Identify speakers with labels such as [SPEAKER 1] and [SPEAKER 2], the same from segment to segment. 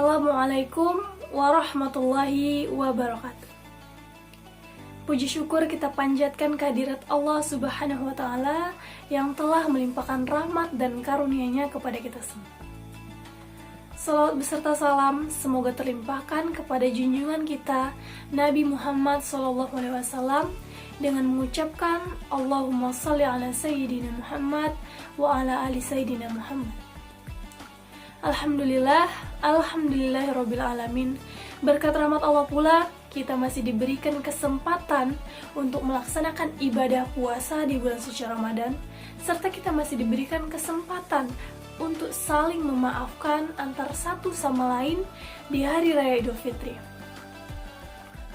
[SPEAKER 1] Assalamualaikum warahmatullahi wabarakatuh. Puji syukur kita panjatkan kehadirat Allah Subhanahu wa Ta'ala yang telah melimpahkan rahmat dan karunia-Nya kepada kita semua. Salawat beserta salam semoga terlimpahkan kepada junjungan kita Nabi Muhammad SAW dengan mengucapkan Allahumma salli ala Sayyidina Muhammad wa ala ali Sayyidina Muhammad. Alhamdulillahirabbil alamin. Berkat rahmat Allah pula kita masih diberikan kesempatan untuk melaksanakan ibadah puasa di bulan suci Ramadan, serta kita masih diberikan kesempatan untuk saling memaafkan antara satu sama lain di hari raya Idul Fitri.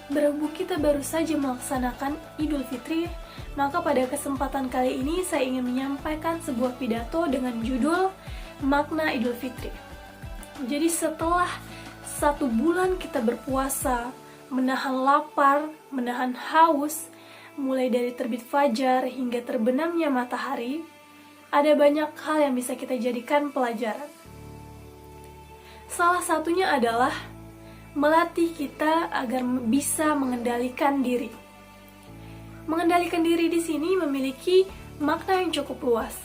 [SPEAKER 1] Berhubung kita baru saja melaksanakan Idul Fitri, maka pada kesempatan kali ini saya ingin menyampaikan sebuah pidato dengan judul Makna Idul Fitri. Jadi setelah 1 bulan kita berpuasa, menahan lapar, menahan haus, mulai dari terbit fajar hingga terbenamnya matahari, ada banyak hal yang bisa kita jadikan pelajaran. Salah satunya adalah melatih kita agar bisa mengendalikan diri. Mengendalikan diri di sini memiliki makna yang cukup luas.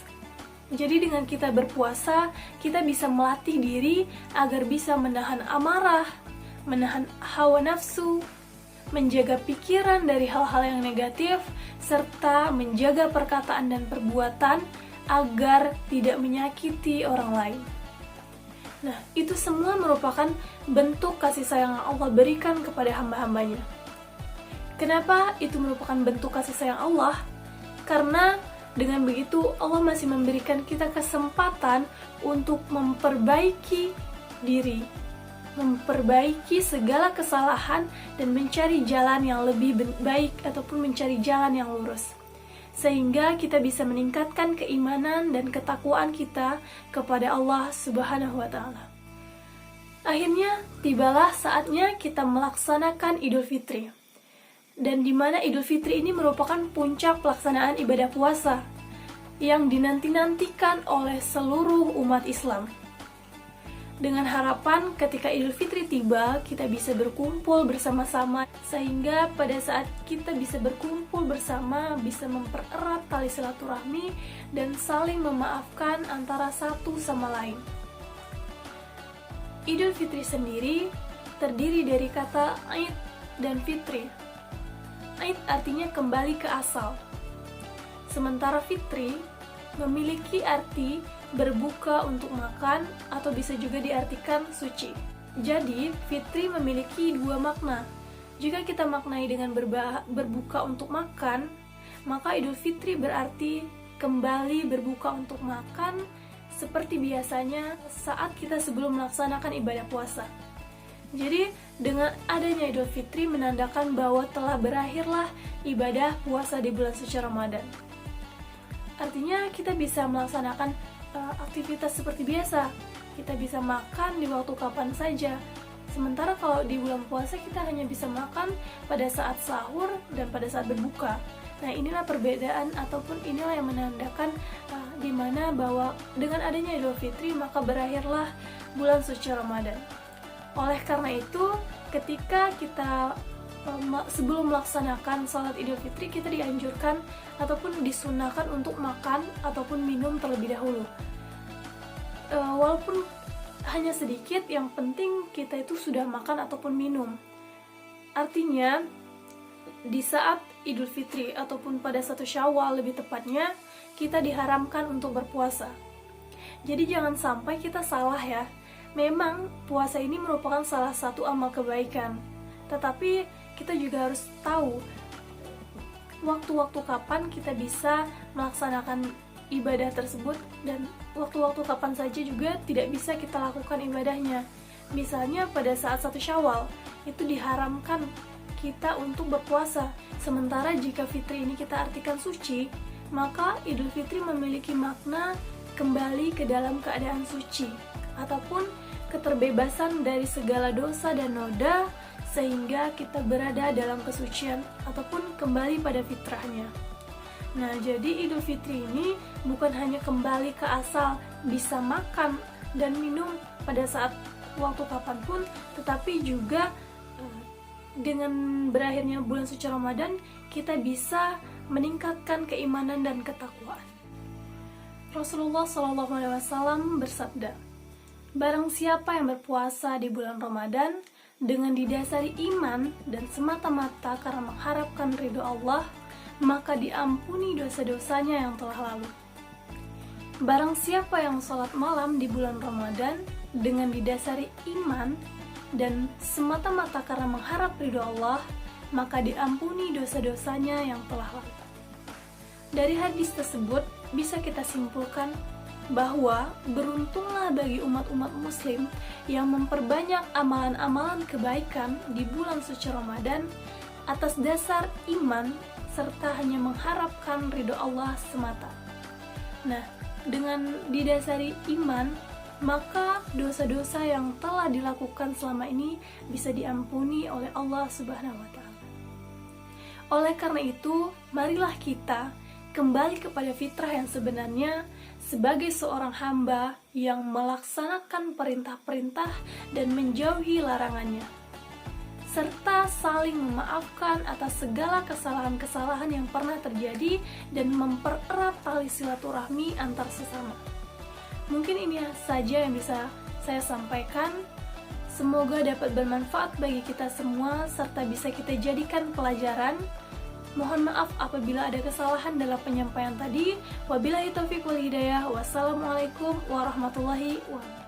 [SPEAKER 1] Jadi dengan kita berpuasa, kita bisa melatih diri agar bisa menahan amarah, menahan hawa nafsu, menjaga pikiran dari hal-hal yang negatif, serta menjaga perkataan dan perbuatan agar tidak menyakiti orang lain. Nah, itu semua merupakan bentuk kasih sayang yang Allah berikan kepada hamba-hambanya. Kenapa itu merupakan bentuk kasih sayang Allah? Karena dengan begitu Allah masih memberikan kita kesempatan untuk memperbaiki diri, memperbaiki segala kesalahan dan mencari jalan yang lebih baik ataupun mencari jalan yang lurus, sehingga kita bisa meningkatkan keimanan dan ketakwaan kita kepada Allah Subhanahu wa Ta'ala. Akhirnya tibalah saatnya kita melaksanakan Idul Fitri, dan di mana Idul Fitri ini merupakan puncak pelaksanaan ibadah puasa yang dinanti-nantikan oleh seluruh umat Islam. Dengan harapan ketika Idul Fitri tiba, kita bisa berkumpul bersama-sama, sehingga pada saat kita bisa berkumpul bersama, bisa mempererat tali silaturahmi dan saling memaafkan antara satu sama lain. Idul Fitri sendiri terdiri dari kata Aid dan Fitri. Aid artinya kembali ke asal, sementara Fitri memiliki arti berbuka untuk makan atau bisa juga diartikan suci. Jadi, Fitri memiliki 2 makna. Jika kita maknai dengan berbuka untuk makan, maka Idul Fitri berarti kembali berbuka untuk makan seperti biasanya saat kita sebelum melaksanakan ibadah puasa. Jadi, dengan adanya Idul Fitri menandakan bahwa telah berakhirlah ibadah puasa di bulan suci Ramadan. Artinya kita bisa melaksanakan aktivitas seperti biasa. Kita bisa makan di waktu kapan saja. Sementara kalau di bulan puasa kita hanya bisa makan pada saat sahur dan pada saat berbuka. Nah, inilah perbedaan ataupun inilah yang menandakan di mana bahwa dengan adanya Idul Fitri maka berakhirlah bulan suci Ramadan. Oleh karena itu, ketika kita sebelum melaksanakan salat Idul Fitri, kita dianjurkan ataupun disunahkan untuk makan ataupun minum terlebih dahulu. Walaupun hanya sedikit, yang penting kita itu sudah makan ataupun minum. Artinya, di saat Idul Fitri ataupun pada 1 Syawal lebih tepatnya, kita diharamkan untuk berpuasa. Jadi jangan sampai kita salah ya. Memang puasa ini merupakan salah satu amal kebaikan, tetapi kita juga harus tahu waktu-waktu kapan kita bisa melaksanakan ibadah tersebut dan waktu-waktu kapan saja juga tidak bisa kita lakukan ibadahnya. Misalnya pada saat 1 Syawal itu diharamkan kita untuk berpuasa, sementara jika Fitri ini kita artikan suci, maka Idul Fitri memiliki makna kembali ke dalam keadaan suci ataupun keterbebasan dari segala dosa dan noda, sehingga kita berada dalam kesucian ataupun kembali pada fitrahnya. Nah, jadi Idul Fitri ini bukan hanya kembali ke asal bisa makan dan minum pada saat waktu kapanpun, tetapi juga dengan berakhirnya bulan suci Ramadan kita bisa meningkatkan keimanan dan ketakwaan. Rasulullah SAW bersabda, "Barang siapa yang berpuasa di bulan Ramadan dengan didasari iman dan semata-mata karena mengharapkan ridho Allah, maka diampuni dosa-dosanya yang telah lalu. Barang siapa yang sholat malam di bulan Ramadan dengan didasari iman dan semata-mata karena mengharap ridho Allah, maka diampuni dosa-dosanya yang telah lalu." Dari hadis tersebut bisa kita simpulkan bahwa beruntunglah bagi umat-umat muslim yang memperbanyak amalan-amalan kebaikan di bulan suci Ramadan atas dasar iman serta hanya mengharapkan ridho Allah semata. Nah, dengan didasari iman, maka dosa-dosa yang telah dilakukan selama ini bisa diampuni oleh Allah Subhanahu wa Ta'ala. Oleh karena itu, marilah kita kembali kepada fitrah yang sebenarnya sebagai seorang hamba yang melaksanakan perintah-perintah dan menjauhi larangannya, serta saling memaafkan atas segala kesalahan-kesalahan yang pernah terjadi dan mempererat tali silaturahmi antar sesama. Mungkin ini saja yang bisa saya sampaikan. Semoga dapat bermanfaat bagi kita semua serta bisa kita jadikan pelajaran. Mohon maaf apabila ada kesalahan dalam penyampaian tadi. Wabillahi taufiq wal hidayah. Wassalamualaikum warahmatullahi wabarakatuh.